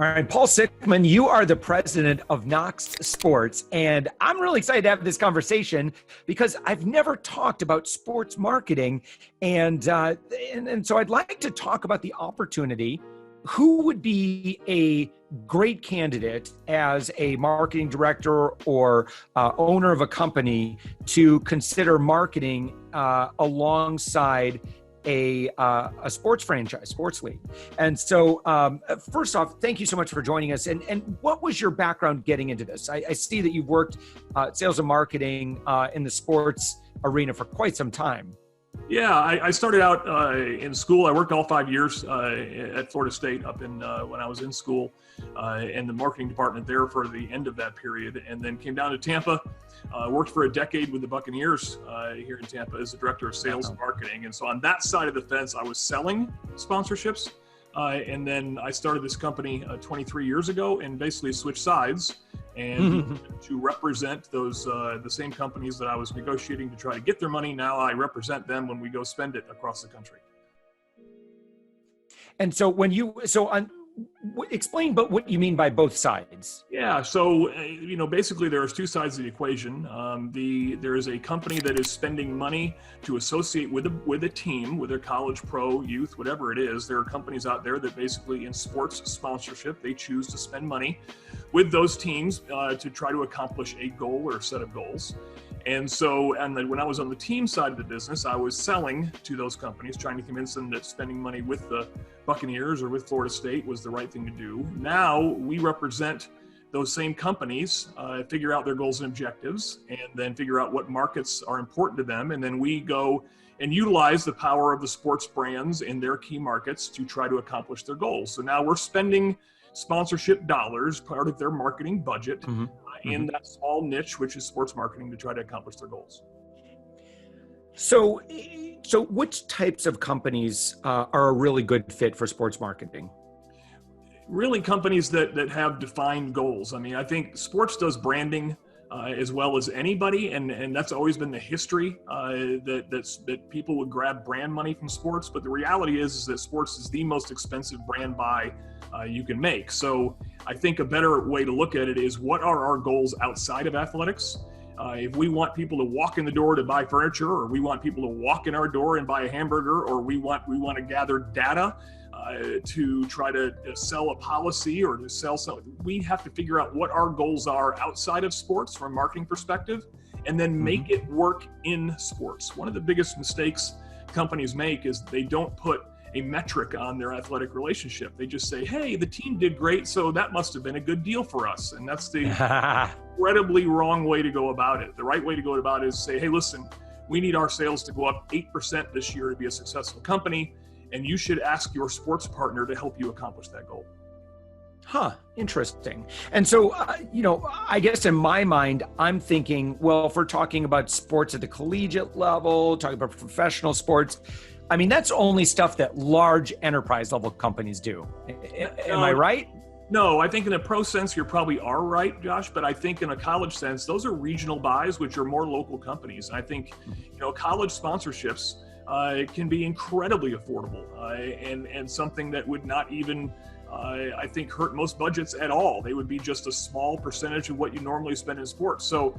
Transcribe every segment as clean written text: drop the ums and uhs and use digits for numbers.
All right, Paul Sickmon, you are the president of Knox Sports, and I'm really excited to have this conversation because I've never talked about sports marketing, and so I'd like to talk about the opportunity. Who would be a great candidate as a marketing director or owner of a company to consider marketing alongside a sports franchise, sports league? And so first off, thank you so much for joining us. And what was your background getting into this? I see that you've worked sales and marketing in the sports arena for quite some time. Yeah, I started out in school. I worked all 5 years at Florida State up in when I was in school in the marketing department there for the end of that period, and then came down to Tampa. Worked for a decade with the Buccaneers here in Tampa as the director of sales and marketing. And so on that side of the fence, I was selling sponsorships. And then I started this company 23 years ago and basically switched sides and to represent those the same companies that I was negotiating to try to get their money. Now I represent them when we go spend it across the country. And so explain what you mean by both sides. Yeah, so basically there's two sides of the equation. There is a company that is spending money to associate with a team, with a college, pro, youth, whatever it is. There are companies out there that basically in sports sponsorship, they choose to spend money with those teams to try to accomplish a goal or a set of goals. And then when I was on the team side of the business, I was selling to those companies, trying to convince them that spending money with the Buccaneers or with Florida State was the right thing to do. Now we represent those same companies, figure out their goals and objectives, and then figure out what markets are important to them. And then we go and utilize the power of the sports brands in their key markets to try to accomplish their goals. So now we're spending sponsorship dollars, part of their marketing budget, in that small niche, which is sports marketing, to try to accomplish their goals. So which types of companies are a really good fit for sports marketing? Really companies that have defined goals. I mean, I think sports does branding as well as anybody, and that's always been the history that people would grab brand money from sports. But the reality is that sports is the most expensive brand buy you can make. So I think a better way to look at it is, what are our goals outside of athletics? If we want people to walk in the door to buy furniture, or we want people to walk in our door and buy a hamburger, or we want to gather data to try to sell a policy or to sell something, we have to figure out what our goals are outside of sports from a marketing perspective, and then make it work in sports. One of the biggest mistakes companies make is they don't put a metric on their athletic relationship. They just say, hey, the team did great, so that must have been a good deal for us. And that's the incredibly wrong way to go about it. The right way to go about it is say, hey, listen, we need our sales to go up 8% this year to be a successful company, and you should ask your sports partner to help you accomplish that goal. Interesting. And so, I guess in my mind, I'm thinking, well, if we're talking about sports at the collegiate level, talking about professional sports, I mean, that's only stuff that large enterprise level companies do. Am I right? No, I think in a pro sense, you probably are right, Josh, but I think in a college sense, those are regional buys, which are more local companies. And I think, college sponsorships can be incredibly affordable and something that would not even, I think, hurt most budgets at all. They would be just a small percentage of what you normally spend in sports. So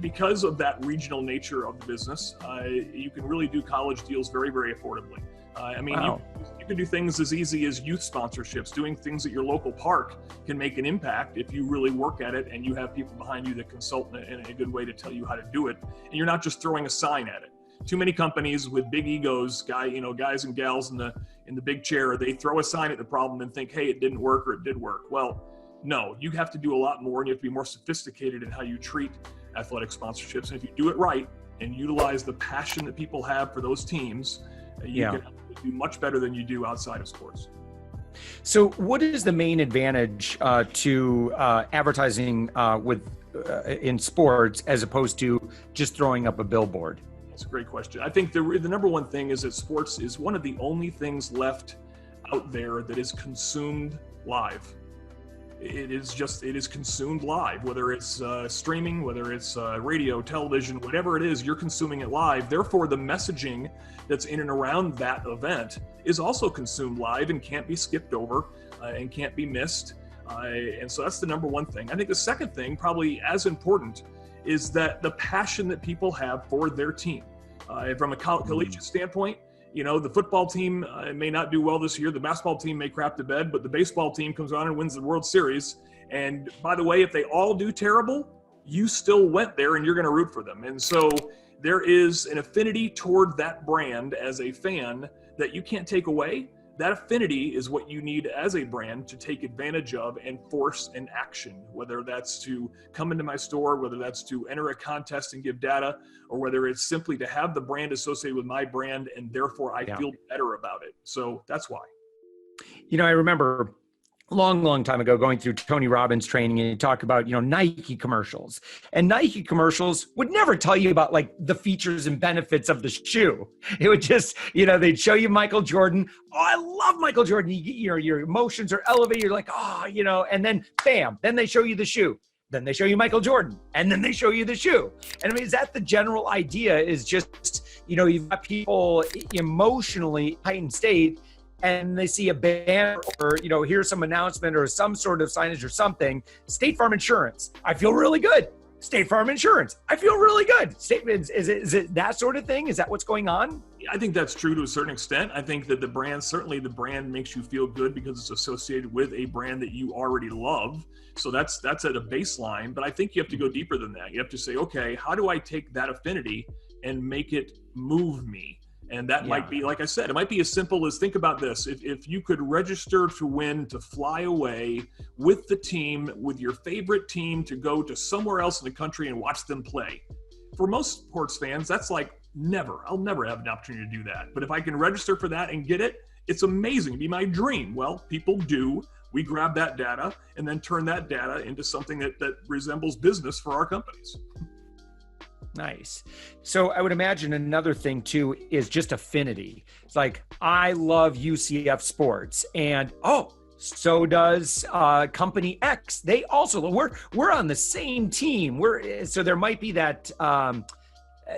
because of that regional nature of the business, you can really do college deals very, very affordably. Wow. You can do things as easy as youth sponsorships. Doing things at your local park can make an impact if you really work at it and you have people behind you that consult in a good way to tell you how to do it. And you're not just throwing a sign at it. Too many companies with big egos, guys and gals in the big chair, they throw a sign at the problem and think, hey, it didn't work or it did work. Well, no, you have to do a lot more, and you have to be more sophisticated in how you treat athletic sponsorships. And if you do it right and utilize the passion that people have for those teams, you can do much better than you do outside of sports. So what is the main advantage to advertising in sports as opposed to just throwing up a billboard? That's a great question. I think the number one thing is that sports is one of the only things left out there that is consumed live. It is consumed live, whether it's streaming, whether it's radio, television, whatever it is, you're consuming it live. Therefore, the messaging that's in and around that event is also consumed live and can't be skipped over and can't be missed. And so that's the number one thing. I think the second thing, probably as important, is that the passion that people have for their team. From a collegiate standpoint, the football team may not do well this year. The basketball team may crap the bed, but the baseball team comes on and wins the World Series. And by the way, if they all do terrible, you still went there and you're going to root for them. And so there is an affinity toward that brand as a fan that you can't take away. That affinity is what you need as a brand to take advantage of and force an action, whether that's to come into my store, whether that's to enter a contest and give data, or whether it's simply to have the brand associated with my brand and therefore I feel better about it. So that's why. I remember long time ago going through Tony Robbins training, and he talked about, Nike commercials, and Nike commercials would never tell you about like the features and benefits of the shoe. It would just, they'd show you Michael Jordan. Oh, I love Michael Jordan. Your emotions are elevated. You're like, and then bam, then they show you the shoe. Then they show you Michael Jordan, and then they show you the shoe. And I mean, is that the general idea? Is just, you've got people emotionally heightened state, and they see a banner or, here's some announcement or some sort of signage or something. State Farm Insurance, I feel really good. State Farm Insurance, I feel really good. Is it that sort of thing? Is that what's going on? I think that's true to a certain extent. I think that the brand makes you feel good because it's associated with a brand that you already love. So that's at a baseline, but I think you have to go deeper than that. You have to say, okay, how do I take that affinity and make it move me? And that might be, like I said, it might be as simple as, think about this. If you could register to win, to fly away with the team, with your favorite team, to go to somewhere else in the country and watch them play. For most sports fans, that's like never. I'll never have an opportunity to do that. But if I can register for that and get it, it's amazing. It'd be my dream. Well, people do. We grab that data and then turn that data into something that resembles business for our companies. Nice. So I would imagine another thing too is just affinity. It's like, I love UCF sports, and so does company X. They also, we're on the same team. So there might be that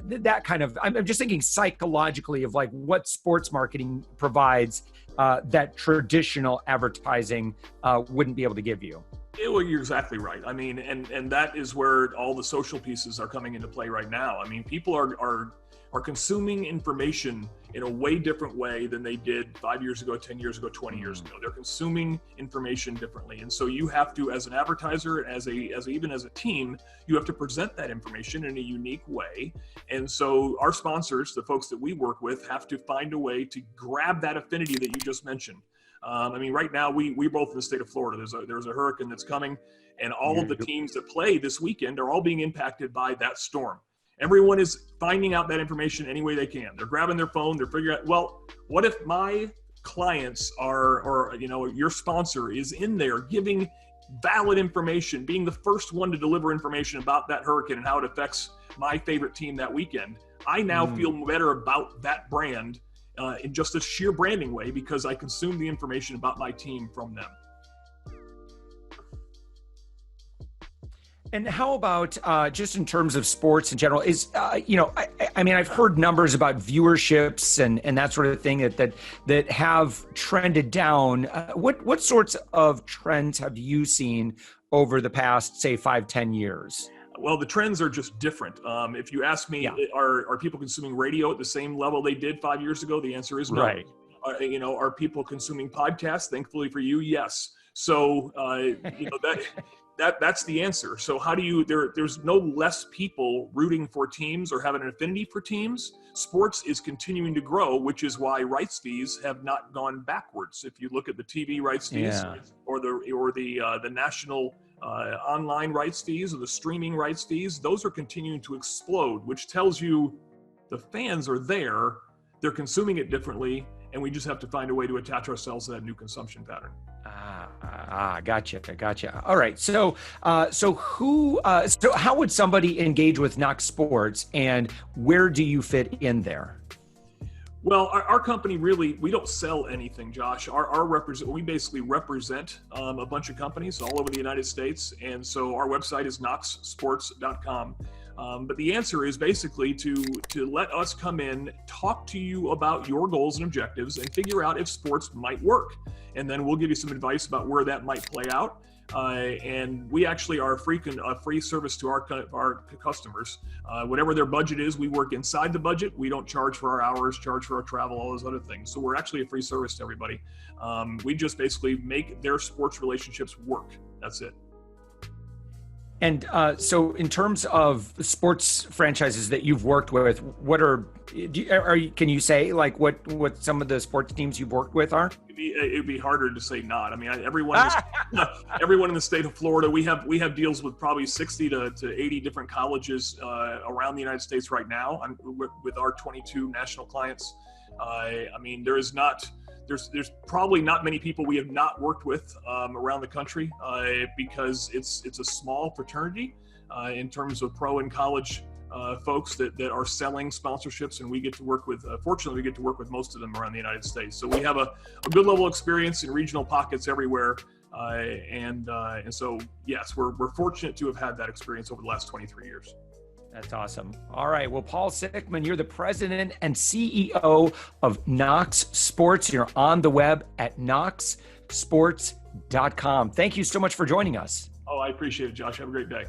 that kind of, I'm just thinking psychologically of like what sports marketing provides that traditional advertising wouldn't be able to give you. Well, you're exactly right. I mean, and that is where all the social pieces are coming into play right now. I mean, people are consuming information in a way different way than they did 5 years ago, 10 years ago, 20 years ago. They're consuming information differently. And so you have to, as an advertiser, even as a team, you have to present that information in a unique way. And so our sponsors, the folks that we work with, have to find a way to grab that affinity that you just mentioned. I mean, right now we both in the state of Florida, there's a hurricane that's coming, and all of the teams that play this weekend are all being impacted by that storm. Everyone is finding out that information any way they can. They're grabbing their phone, they're figuring out, well, what if my clients or your sponsor is in there giving valid information, being the first one to deliver information about that hurricane and how it affects my favorite team that weekend. I now feel better about that brand in just a sheer branding way because I consume the information about my team from them. And how about just in terms of sports in general? Is I mean, I've heard numbers about viewerships and that sort of thing that have trended down. What sorts of trends have you seen over the past, say, 5-10 years? Well, the trends are just different. If you ask me, are people consuming radio at the same level they did 5 years ago? The answer is no. Right. Are people consuming podcasts? Thankfully for you, yes. So, that's the answer. So how do you, there's no less people rooting for teams or having an affinity for teams. Sports is continuing to grow, which is why rights fees have not gone backwards. If you look at the TV rights fees or the national online rights fees or the streaming rights fees, those are continuing to explode, which tells you the fans are there, they're consuming it differently, and we just have to find a way to attach ourselves to that new consumption pattern. Gotcha. All right. So how would somebody engage with Knox Sports, and where do you fit in there? Well, our company really, we don't sell anything, Josh. We basically represent a bunch of companies all over the United States. And so our website is knoxsports.com. But the answer is basically to let us come in, talk to you about your goals and objectives, and figure out if sports might work. And then we'll give you some advice about where that might play out. And we actually are a free service to our customers. Whatever their budget is, we work inside the budget. We don't charge for our hours, charge for our travel, all those other things. So we're actually a free service to everybody. We just basically make their sports relationships work. That's it. And so in terms of sports franchises that you've worked with, can you say like what some of the sports teams you've worked with are? It'd be harder to say not. I mean, everyone in the state of Florida, we have deals with probably 60 to 80 different colleges around the United States right now with our 22 national clients. I mean, there's probably not many people we have not worked with around the country because it's a small fraternity in terms of pro and college folks that are selling sponsorships, and we get to work with, fortunately, we get to work with most of them around the United States. So we have a good level of experience in regional pockets everywhere. And so, yes, we're fortunate to have had that experience over the last 23 years. That's awesome. All right. Well, Paul Sickmon, you're the president and CEO of Knox Sports. You're on the web at knoxsports.com. Thank you so much for joining us. Oh, I appreciate it, Josh. Have a great day.